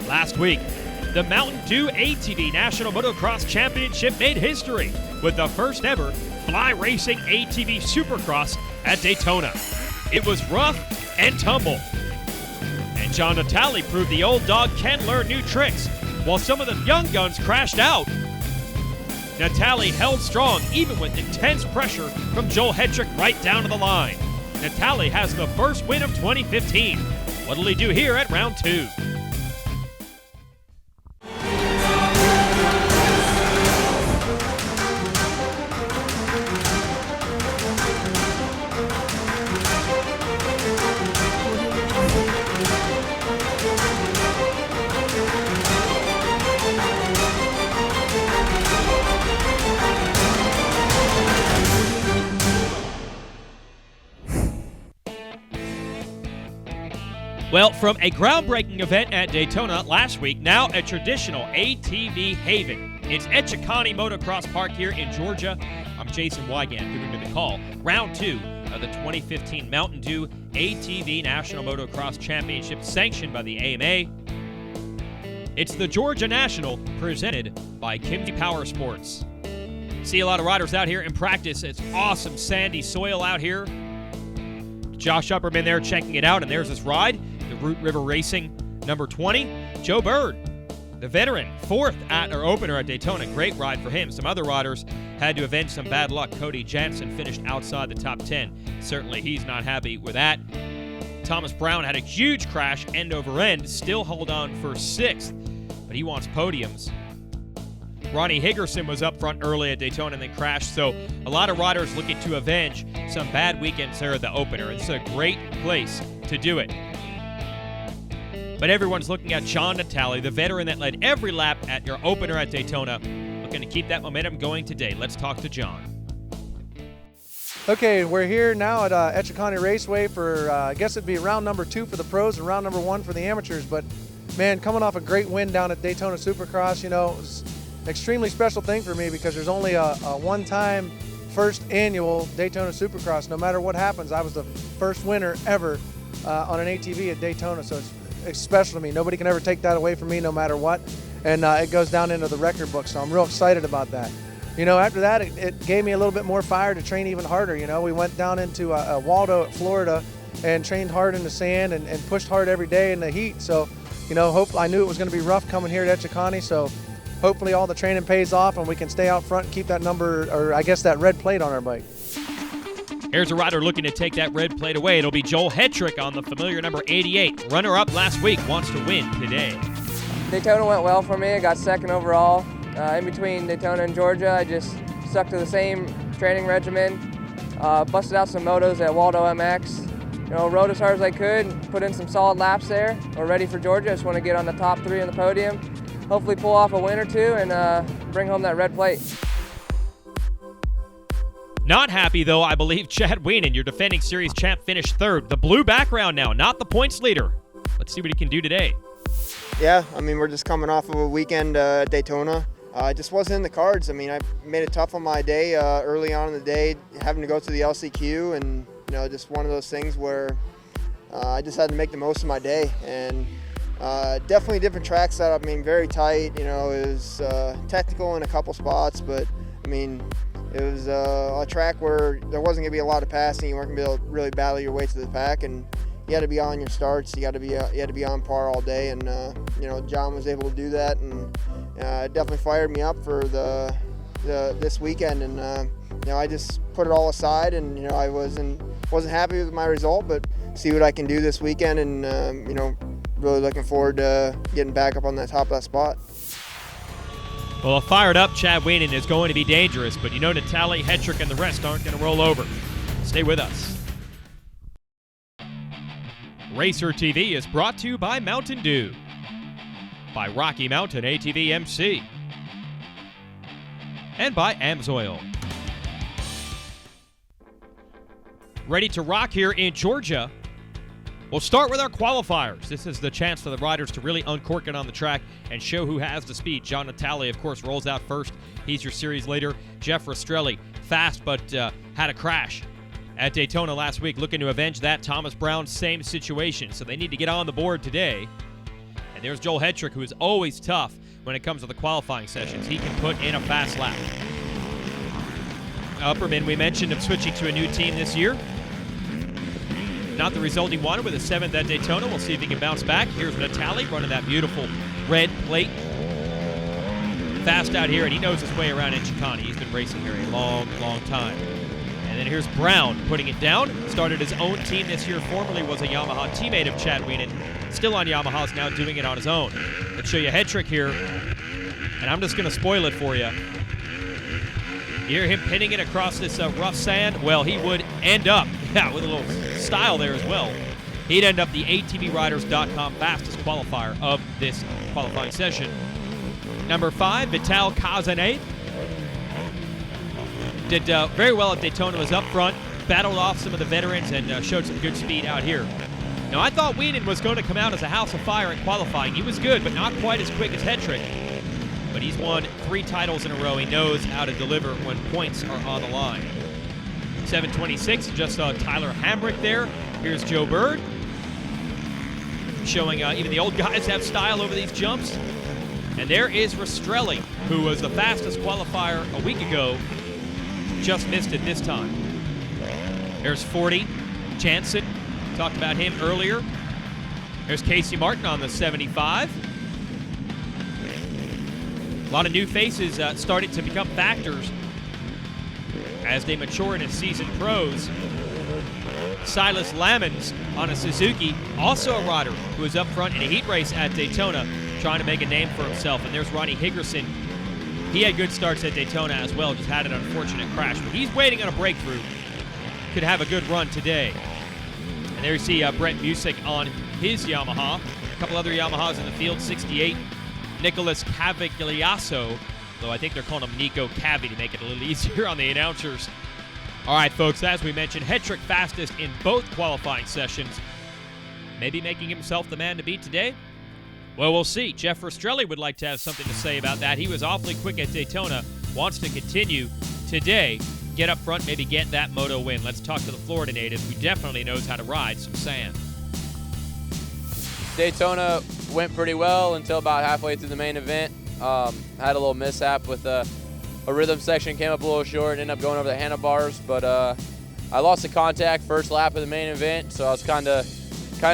Last week, the Mountain Dew ATV National Motocross Championship made history with the first ever fly racing ATV Supercross at Daytona. It was rough and tumble. And John Natale proved the old dog can learn new tricks, while some of the young guns crashed out. Natale held strong even with intense pressure from Joel Hetrick right down to the line. Natale has the first win of 2015. What'll he do here at round 2? Well, from a groundbreaking event at Daytona last week, now a traditional ATV haven. It's Echeconnee Motocross Park here in Georgia. I'm Jason Wygant giving you the call. Round 2 of the 2015 Mountain Dew ATV National Motocross Championship sanctioned by the AMA. It's the Georgia National presented by Kimsey Power Sports. See a lot of riders out here in practice. It's awesome sandy soil out here. Josh Upperman there checking it out, and there's his ride. The Root River Racing number 20, Joe Bird, the veteran, 4th at our opener at Daytona. Great ride for him. Some other riders had to avenge some bad luck. Cody Jansen finished outside the top 10. Certainly he's not happy with that. Thomas Brown had a huge crash end over end, still hold on for 6th, but he wants podiums. Ronnie Higgerson was up front early at Daytona and then crashed, so a lot of riders looking to avenge some bad weekends there at the opener. It's a great place to do it. But everyone's looking at John Natale, the veteran that led every lap at your opener at Daytona, looking to keep that momentum going today. Let's talk to John. Okay, we're here now at Echeconnee Raceway for, I guess it'd be round number 2 for the pros and round number 1 for the amateurs. But, man, coming off a great win down at Daytona Supercross, you know, it was an extremely special thing for me because there's only a one-time first annual Daytona Supercross. No matter what happens, I was the first winner ever on an ATV at Daytona, so it's special to me. Nobody can ever take that away from me no matter what, and it goes down into the record book, so I'm real excited about that. You know, after that, it gave me a little bit more fire to train even harder. You know, we went down into Waldo at Florida and trained hard in the sand and pushed hard every day in the heat. So, you know, I knew it was going to be rough coming here at Echeconnee, so hopefully all the training pays off and we can stay out front and keep that number, or I guess that red plate on our bike. Here's a rider looking to take that red plate away. It'll be Joel Hetrick on the familiar number 88. Runner-up last week, wants to win today. Daytona went well for me. I got 2nd overall. In between Daytona and Georgia, I just stuck to the same training regimen. Busted out some motos at Waldo MX. You know, rode as hard as I could, put in some solid laps there. We're ready for Georgia. Just want to get on the top 3 on the podium. Hopefully pull off a win or 2 and bring home that red plate. Not happy, though, I believe Chad Wienen, your defending series champ, finished 3rd. The blue background now, not the points leader. Let's see what he can do today. Yeah, I mean, we're just coming off of a weekend at Daytona. It just wasn't in the cards. I mean, I made it tough on my day early on in the day, having to go to the LCQ, and, you know, just one of those things where I just had to make the most of my day. And definitely different track setup. I mean, very tight. You know, it was technical in a couple spots, but, I mean, it was a track where there wasn't going to be a lot of passing. You weren't going to be able to really battle your way to the pack, and you had to be on your starts. You had to be on par all day, and you know, John was able to do that, and it definitely fired me up for this weekend. And you know, I just put it all aside, and you know, I wasn't happy with my result, but see what I can do this weekend, and you know, really looking forward to getting back up on that top of that spot. Well, a fired-up Chad Wienen is going to be dangerous, but you know Natale, Hetrick, and the rest aren't going to roll over. Stay with us. Racer TV is brought to you by Mountain Dew, by Rocky Mountain ATV MC, and by Amsoil. Ready to rock here in Georgia. We'll start with our qualifiers. This is the chance for the riders to really uncork it on the track and show who has the speed. John Natale, of course, rolls out first. He's your series leader. Jeff Rastrelli, fast but had a crash at Daytona last week, looking to avenge that. Thomas Brown, same situation. So they need to get on the board today. And there's Joel Hetrick, who is always tough when it comes to the qualifying sessions. He can put in a fast lap. Upperman, we mentioned him switching to a new team this year. Not the result he wanted with a 7th at Daytona. We'll see if he can bounce back. Here's Natali running that beautiful red plate. Fast out here, and he knows his way around Echeconnee. He's been racing here a long, long time. And then here's Brown putting it down. Started his own team this year. Formerly was a Yamaha teammate of Chad Wienen. Still on Yamahas, now doing it on his own. Let's show you Hetrick here. And I'm just going to spoil it for you. You hear him pinning it across this rough sand? Well, he would end up, with a little style there as well. He'd end up the ATVriders.com fastest qualifier of this qualifying session. Number 5, Vital Kazane. Did very well at Daytona, was up front, battled off some of the veterans, and showed some good speed out here. Now, I thought Wienen was going to come out as a house of fire in qualifying. He was good, but not quite as quick as Hetrick. But he's won 3 titles in a row. He knows how to deliver when points are on the line. 726, just saw Tyler Hamrick there. Here's Joe Bird, showing even the old guys have style over these jumps. And there is Rastrelli, who was the fastest qualifier a week ago. Just missed it this time. There's 40, Jansen. Talked about him earlier. There's Casey Martin on the 75. A lot of new faces started to become factors as they mature into seasoned pros. Silas Lamons on a Suzuki, also a rider who was up front in a heat race at Daytona, trying to make a name for himself. And there's Ronnie Higgerson. He had good starts at Daytona as well, just had an unfortunate crash. But he's waiting on a breakthrough. Could have a good run today. And there you see Brett Musick on his Yamaha. A couple other Yamahas in the field, 68. Nicholas Cavigliasso, though I think they're calling him Nico Cavi to make it a little easier on the announcers. All right, folks, as we mentioned, Hetrick fastest in both qualifying sessions. Maybe making himself the man to beat today? Well, we'll see. Jeff Rastrelli would like to have something to say about that. He was awfully quick at Daytona, wants to continue today, get up front, maybe get that moto win. Let's talk to the Florida native who definitely knows how to ride some sand. Daytona went pretty well until about halfway through the main event. Had a little mishap with a rhythm section, came up a little short, ended up going over the handlebars, but I lost the contact first lap of the main event, so I was kind of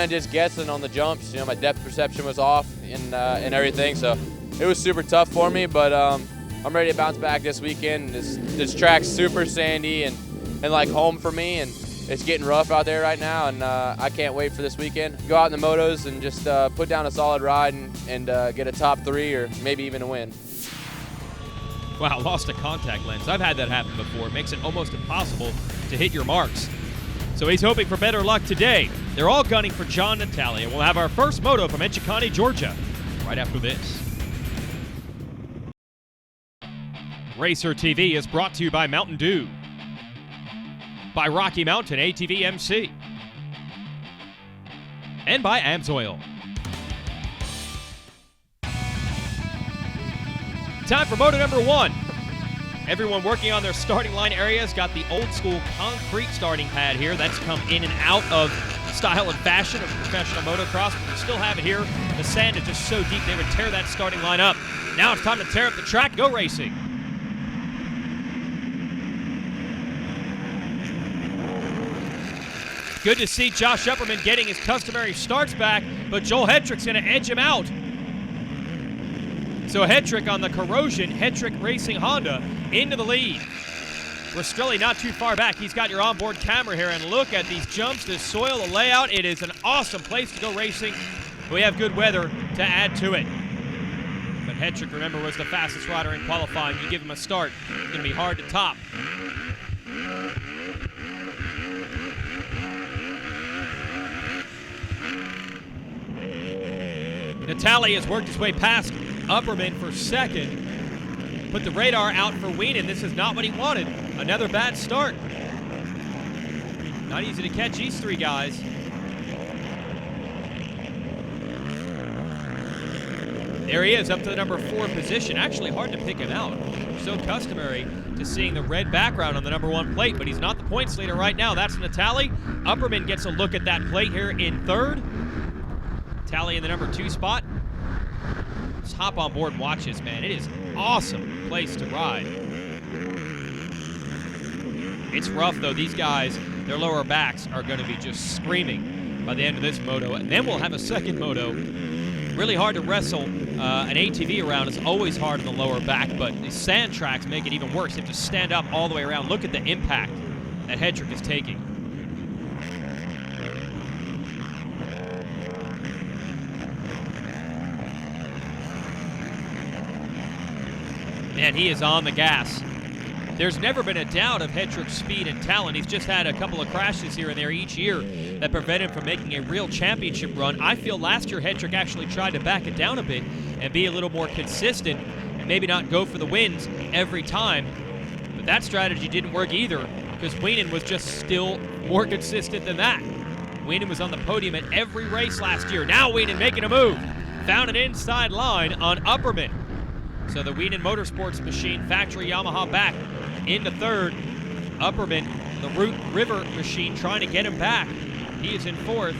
just guessing on the jumps. You know, my depth perception was off and everything, so it was super tough for me, but I'm ready to bounce back this weekend. This track's super sandy and like home for me, and it's getting rough out there right now, and I can't wait for this weekend. Go out in the motos and just put down a solid ride and get a top 3 or maybe even a win. Wow, lost a contact lens. I've had that happen before. It makes it almost impossible to hit your marks. So he's hoping for better luck today. They're all gunning for John Natali, and we'll have our first moto from Echeconnee, Georgia, right after this. Racer TV is brought to you by Mountain Dew, by Rocky Mountain ATV MC, and by Amsoil. Time for moto number 1. Everyone working on their starting line areas got the old school concrete starting pad here. That's come in and out of style and fashion of professional motocross, but we still have it here. The sand is just so deep they would tear that starting line up. Now it's time to tear up the track. Go racing. Good to see Josh Upperman getting his customary starts back, but Joel Hetrick's going to edge him out. So Hetrick on the Corrosion, Hetrick Racing Honda, into the lead. Rastrelli not too far back. He's got your onboard camera here, and look at these jumps, this soil, the layout. It is an awesome place to go racing. We have good weather to add to it. But Hetrick, remember, was the fastest rider in qualifying. You give him a start, it's going to be hard to top. Natali has worked his way past Upperman for second. Put the radar out for Wienen. This is not what he wanted. Another bad start. Not easy to catch these 3 guys. There he is, up to the number 4 position. Actually hard to pick him out. So customary to seeing the red background on the number 1 plate, but he's not the points leader right now. That's Natali. Upperman gets a look at that plate here in 3rd. Natali in the number 2 spot. Just hop on board and watch this, man. It is an awesome place to ride. It's rough, though. These guys, their lower backs are going to be just screaming by the end of this moto. And then we'll have a second moto. Really hard to wrestle an ATV around. It's always hard on the lower back, but the sand tracks make it even worse. You have to stand up all the way around. Look at the impact that Hedrick is taking. Man, he is on the gas. There's never been a doubt of Hedrick's speed and talent. He's just had a couple of crashes here and there each year that prevent him from making a real championship run. I feel last year Hedrick actually tried to back it down a bit and be a little more consistent and maybe not go for the wins every time. But that strategy didn't work either because Wienen was just still more consistent than that. Wienen was on the podium at every race last year. Now Wienen making a move. Found an inside line on Upperman. So the Wienen Motorsports machine, factory Yamaha back into third. Upperman, the Root River machine, trying to get him back. He is in fourth.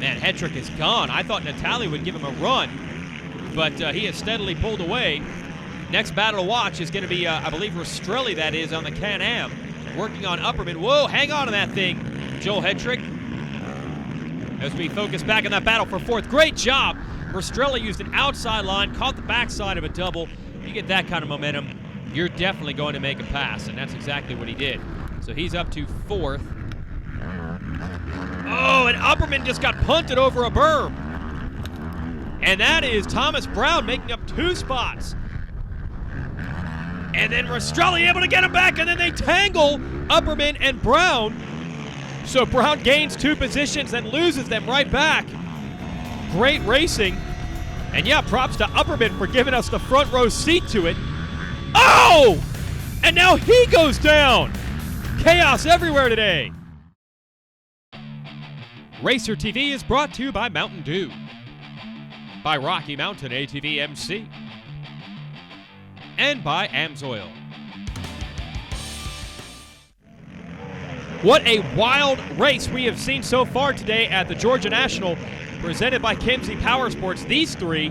Man, Hedrick is gone. I thought Natali would give him a run, but he has steadily pulled away. Next battle to watch is going to be, I believe, Rastrelli, that is, on the Can-Am. Working on Upperman. Whoa, hang on to that thing, Joel Hedrick. As we focus back on that battle for fourth. Great job. Rastrelli used an outside line, caught the backside of a double. You get that kind of momentum, you're definitely going to make a pass, and that's exactly what he did. So he's up to fourth. Oh, and Upperman just got punted over a berm. And that is Thomas Brown making up 2 spots. And then Rastrelli able to get him back, and then they tangle Upperman and Brown. So Brown gains 2 positions and loses them right back. Great racing. And yeah, props to Upperman for giving us the front row seat to it. Oh! And now he goes down. Chaos everywhere today. Racer TV is brought to you by Mountain Dew, by Rocky Mountain ATV MC, and by Amsoil. What a wild race we have seen so far today at the Georgia National, presented by Kimsey Power Sports. These 3,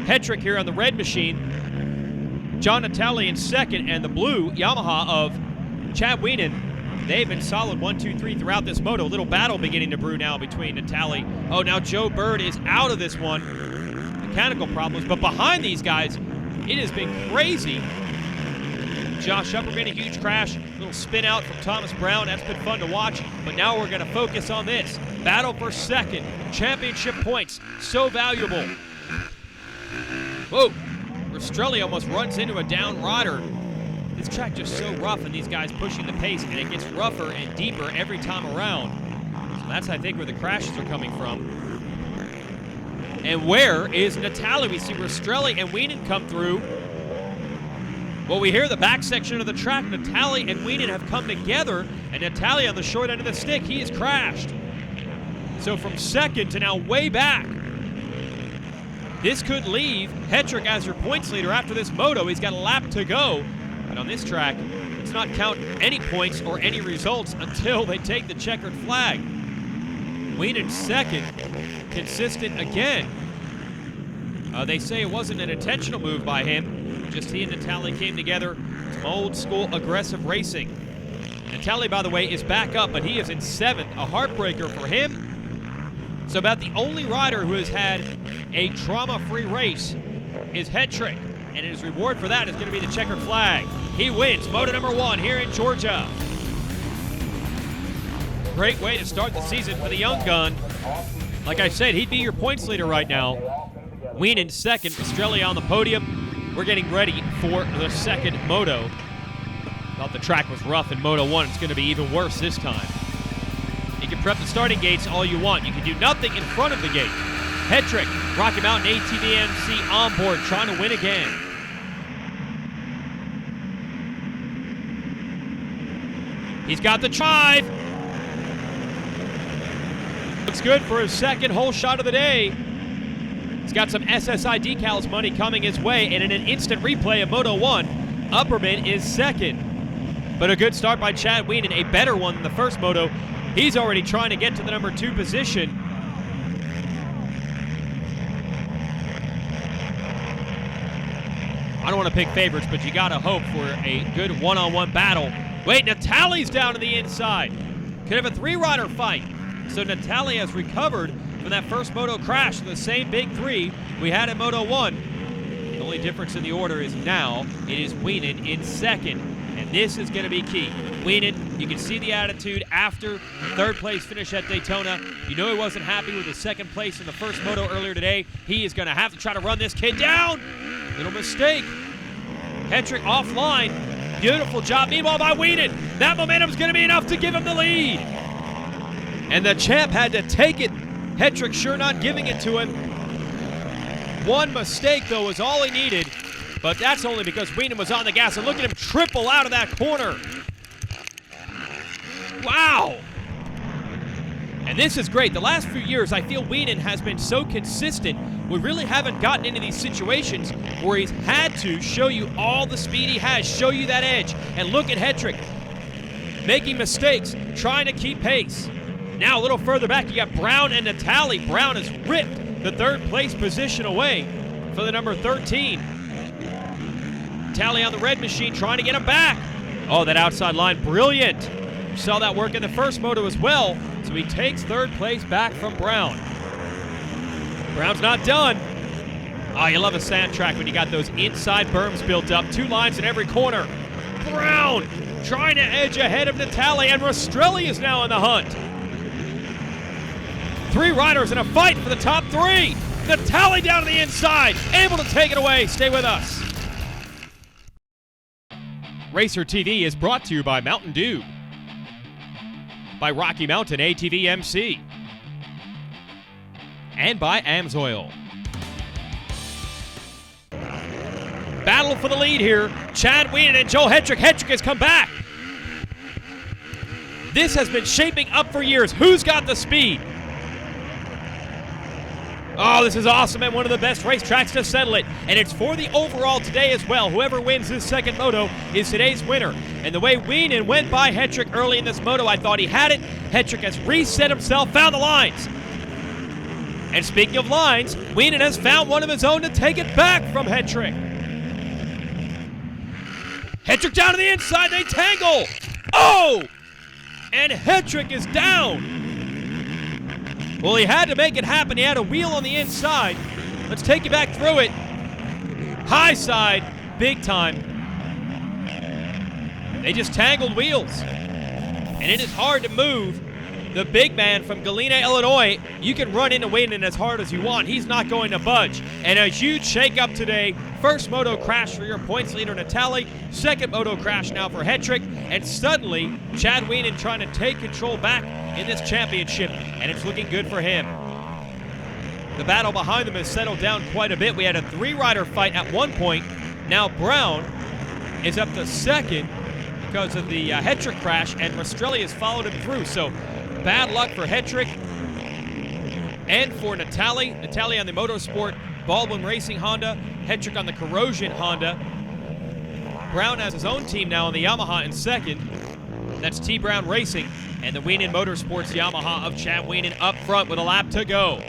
Hedrick here on the red machine, John Natali in second, and the blue Yamaha of Chad Wienen. They've been solid 1, 2, 3 throughout this moto. A little battle beginning to brew now between Natali. Oh, now Joe Bird is out of this one. Mechanical problems, but behind these guys, it has been crazy. Josh Upperman, a huge crash, little spin out from Thomas Brown. That's been fun to watch, but now we're going to focus on this. Battle for second, championship points, so valuable. Whoa, Rastrelli almost runs into a down rider. This track just so rough, and these guys pushing the pace, and it gets rougher and deeper every time around. So that's, I think, where the crashes are coming from. And where is Natali? We see Rastrelli and Wienen come through. Well, we hear the back section of the track. Natali and Wienen have come together, and Natali on the short end of the stick, he has crashed. So from second to now way back. This could leave Hedrick as your points leader after this moto. He's got a lap to go. And on this track, let's not count any points or any results until they take the checkered flag. Wienen second, consistent again. They say it wasn't an intentional move by him. Just he and Natali came together. Some old school aggressive racing. Natali, by the way, is back up, but he is in 7th. A heartbreaker for him. So about the only rider who has had a trauma-free race is Hedrick. And his reward for that is going to be the checkered flag. He wins moto number 1 here in Georgia. Great way to start the season for the young gun. Like I said, he'd be your points leader right now. Wienen second, Rastrelli on the podium. We're getting ready for the second moto. Thought the track was rough in Moto 1. It's going to be even worse this time. You can prep the starting gates all you want. You can do nothing in front of the gate. Hedrick, Rocky Mountain ATV MC on board, trying to win again. He's got the drive. Looks good for his second whole shot of the day. He's got some SSI decals money coming his way, and in an instant replay of Moto 1, Upperman is second. But a good start by Chad Wienen, a better one than the first moto. He's already trying to get to the number 2 position. I don't want to pick favorites, but you got to hope for a good one-on-one battle. Wait, Natali's down to the inside. Could have a 3-rider fight. So Natali has recovered from that first moto crash, the same big 3 we had in Moto 1. The only difference in the order is now it is Wienen in second, and this is going to be key. Wienen, you can see the attitude after third place finish at Daytona. You know he wasn't happy with his second place in the first moto earlier today. He is going to have to try to run this kid down. Little mistake. Hetrick offline. Beautiful job. Meanwhile by Wienen. That momentum is going to be enough to give him the lead. And the champ had to take it. Hetrick sure not giving it to him. One mistake, though, was all he needed. But that's only because Wienen was on the gas. And look at him triple out of that corner. Wow. And this is great. The last few years, I feel Wienen has been so consistent. We really haven't gotten into these situations where he's had to show you all the speed he has, show you that edge. And look at Hetrick making mistakes, trying to keep pace. Now a little further back, you got Brown and Natali. Brown has ripped the third place position away for the number 13. Natali on the red machine trying to get him back. Oh, that outside line, brilliant. You saw that work in the first moto as well. So he takes third place back from Brown. Brown's not done. Oh, you love a sand track when you got those inside berms built up. 2 lines in every corner. Brown trying to edge ahead of Natali, and Rastrelli is now in the hunt. 3 riders in a fight for the top 3. Natali down to the inside, able to take it away. Stay with us. Racer TV is brought to you by Mountain Dew, by Rocky Mountain ATV MC, and by Amsoil. Battle for the lead here. Chad Wienen and Joe Hetrick. Hetrick has come back. This has been shaping up for years. Who's got the speed? Oh, this is awesome and one of the best racetracks to settle it. And it's for the overall today as well. Whoever wins this second moto is today's winner. And the way Wienen went by Hetrick early in this moto, I thought he had it. Hetrick has reset himself, found the lines. And speaking of lines, Wienen has found one of his own to take it back from Hetrick. Hetrick down to the inside, they tangle. Oh! And Hetrick is down. Well, he had to make it happen. He had a wheel on the inside. Let's take you back through it. High side, big time. They just tangled wheels. And it is hard to move the big man from Galena, Illinois. You can run into Wienen as hard as you want. He's not going to budge. And a huge shakeup today. First moto crash for your points leader, Natali. Second moto crash now for Hetrick. And suddenly, Chad Wienen trying to take control back in this championship. And it's looking good for him. The battle behind them has settled down quite a bit. We had a 3-rider fight at one point. Now Brown is up to second because of the Hetrick crash, and Rastrelli has followed him through. So bad luck for Hetrick and for Natali. Natali on the Motorsport Baldwin Racing Honda, Hetrick on the Corrosion Honda. Brown has his own team now on the Yamaha in second. That's T. Brown Racing and the Wienen Motorsports Yamaha of Chad Wienen up front with a lap to go.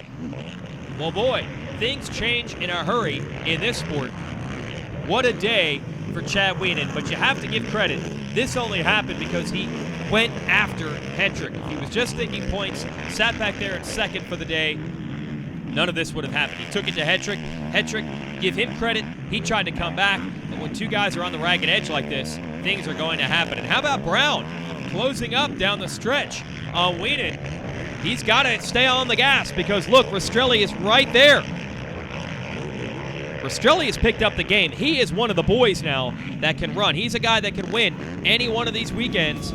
Well, boy, things change in a hurry in this sport. What a day for Chad Wienen, but you have to give credit. This only happened because he went after Hetrick. If he was just thinking points, sat back there in second for the day, none of this would have happened. He took it to Hetrick. Hetrick, give him credit. He tried to come back, but when 2 guys are on the ragged edge like this, things are going to happen. And how about Brown closing up down the stretch on Wienen? He's got to stay on the gas because, look, Rastrelli is right there. Rastrelli has picked up the game. He is one of the boys now that can run. He's a guy that can win any one of these weekends.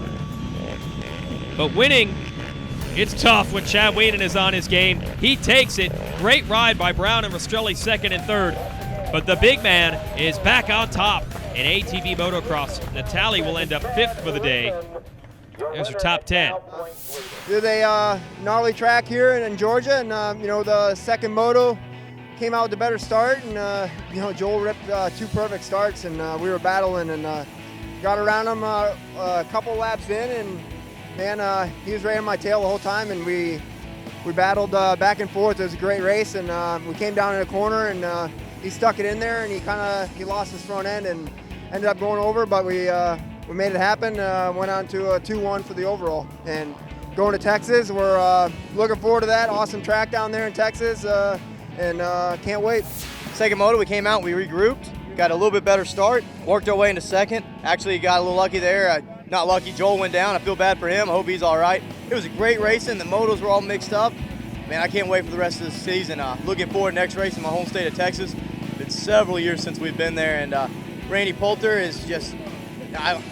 But winning, it's tough when Chad Wienen is on his game. He takes it. Great ride by Brown and Rastrelli second and third. But the big man is back on top in ATV motocross. Natali will end up 5th for the day. There's your top 10. Did a gnarly track here in Georgia, and the second moto came out with a better start, and Joel ripped 2 perfect starts, and we were battling and got around him a couple laps in, and man, he was right on my tail the whole time, and we battled back and forth. It was a great race, and we came down in a corner, and he stuck it in there, and he lost his front end and ended up going over, but we made it happen. Went on to a 2-1 for the overall, and going to Texas. We're looking forward to that. Awesome track down there in Texas, and can't wait. Second moto, we came out, we regrouped, got a little bit better start, worked our way into second. Actually got a little lucky there. Not lucky, Joel went down. I feel bad for him. I hope he's all right. It was a great racing. The motos were all mixed up. Man, I can't wait for the rest of the season. Looking forward to next race in my home state of Texas. It's been several years since we've been there, and Randy Poulter is just,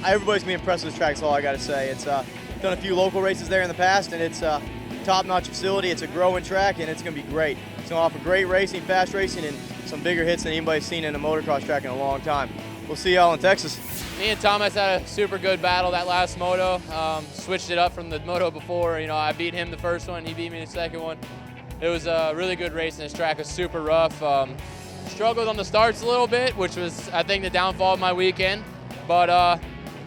everybody's gonna be impressed with this track, that's all I gotta say. It's done a few local races there in the past, and it's a top-notch facility. It's a growing track, and it's gonna be great. It's gonna offer great racing, fast racing, and some bigger hits than anybody's seen in a motocross track in a long time. We'll see y'all in Texas. Me and Thomas had a super good battle that last moto. Switched it up from the moto before. You know, I beat him the first one, he beat me the second one. It was a really good race, and this track was super rough. Struggled on the starts a little bit, which was, I think, the downfall of my weekend. But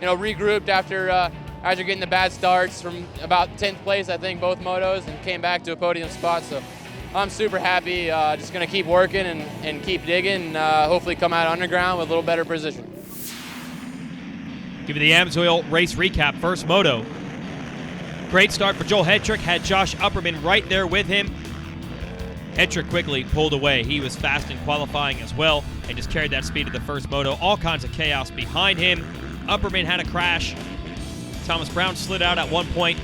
you know, regrouped after getting the bad starts from about 10th place, I think, both motos, and came back to a podium spot. So I'm super happy. Just gonna keep working and keep digging, and hopefully come out underground with a little better position. Give you the AMSOIL race recap. First moto. Great start for Joel Hetrick. Had Josh Upperman right there with him. Hetrick quickly pulled away. He was fast in qualifying as well and just carried that speed to the first moto. All kinds of chaos behind him. Upperman had a crash. Thomas Brown slid out at one point.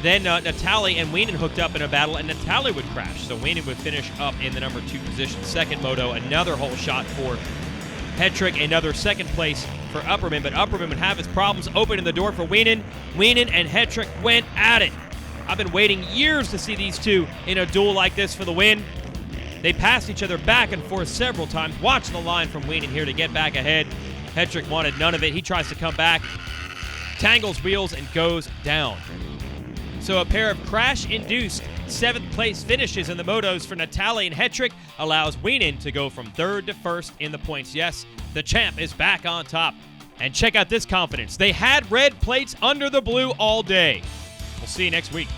Then Natali and Wienen hooked up in a battle, and Natali would crash. So Wienen would finish up in the number 2 position. Second moto, another hole shot for Hetrick, another second place for Upperman, but Upperman would have his problems, opening the door for Wienen. Wienen and Hetrick went at it. I've been waiting years to see these two in a duel like this for the win. They passed each other back and forth several times. Watch the line from Wienen here to get back ahead. Hetrick wanted none of it. He tries to come back, tangles wheels, and goes down. So a pair of crash-induced 7th place finishes in the motos for Natali and Hetrick allows Wienen to go from 3rd to 1st in the points. Yes, the champ is back on top. And check out this confidence. They had red plates under the blue all day. We'll see you next week.